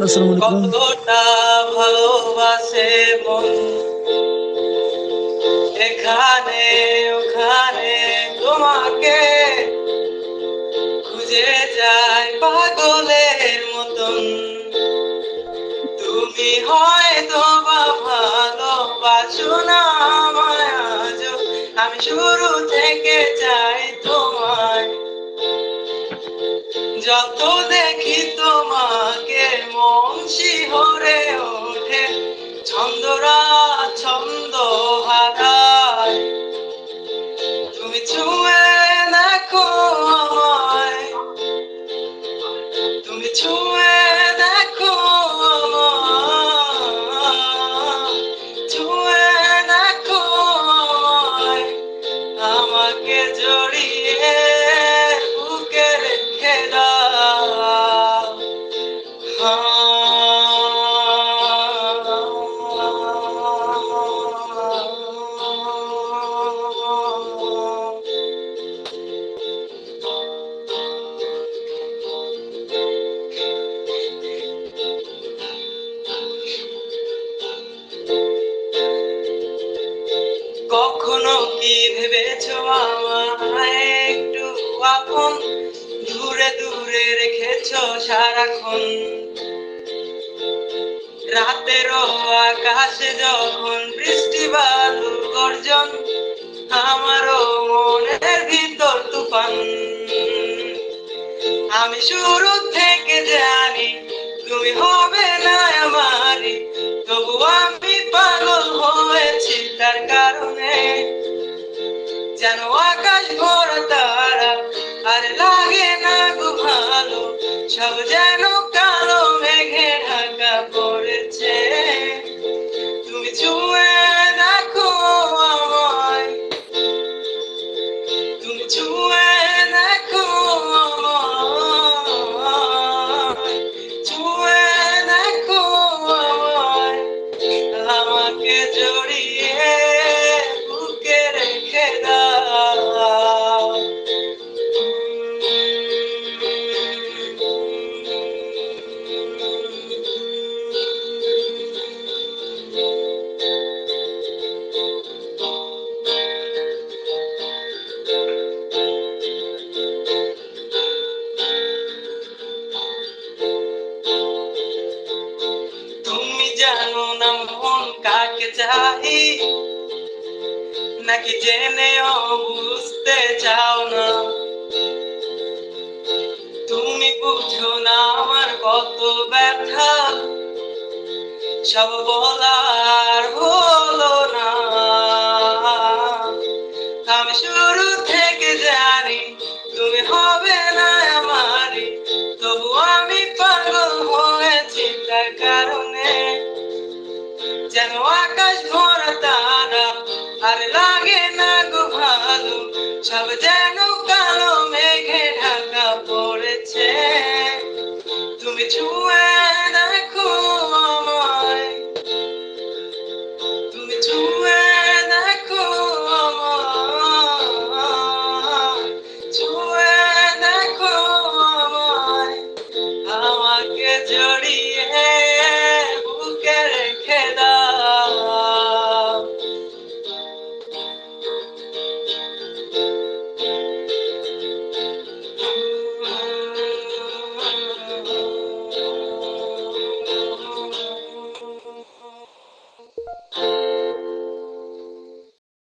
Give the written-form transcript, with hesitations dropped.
আসসালামু আলাইকুম। কতটা ভালোবাসে মন এখানে ওখানে তোমাকে খুঁজে যায় পাগলের মতন। তুমি হয়তো বা ভালোবাসো না আমায় আজও, আমি শুরু থেকে চাই তোমায়। যত দেখি তোমাকে মন শিহরে ওঠে, ছন্দরা ছন্দ হারায়। তুমি ছুঁয়ে দেখো আমায়, তুমি ছুঁয়ে দেখো আমায়, ছুঁয়ে দেখো আমায়, আমাকে জড়িয়ে বুকে রেখে দাও। কখনো কি ভেবেছো আমায় একটু আপন, দূরে দূরে রেখেছো সারাক্ষণ। রাতেরও আকাশে যখন বৃষ্টি বাদল গর্জন, আমারও মনের ভিতর তুফান। আমি শুরু থেকে জানি তুমি হবে না আমারই, তবু আমি পাগল হয়েছি তার কারণে। যেন আকাশ ভরা তারা আর লাগে না গো ভালো, সব যেন কালো মেঘে ঢাকা পড়েছে। তুমি ছুঁয়ে দেখো আমায়, তুমি ছুঁয়ে দেখো আমায়, ছুঁয়ে দেখো আমায়, আমাকে জড়িয়ে বুকে রেখে দাও। তুমি জানো না মন কাকে চাই, নাকি জেনেও বুঝতে চাও না? তুমি বুঝো না আমার কত ব্যথা, সব বলার হলো না। আমি শুরু থেকে জানি তুমি হবে না আমারই, তবু আমি পাগল হয়েছি তার কারণে। যেন আকাশ ভরা তারা আর লাগে না গো ভালো, সব যেন কালো মেঘে ঢাকা পড়েছে। তুমি ছুঁয়ে দেখো আমায়, তুমি ছুঁয়ে দেখো আমায়, ছুঁয়ে দেখো আমায়, আমাকে জড়িয়ে বুকে রেখে দাও।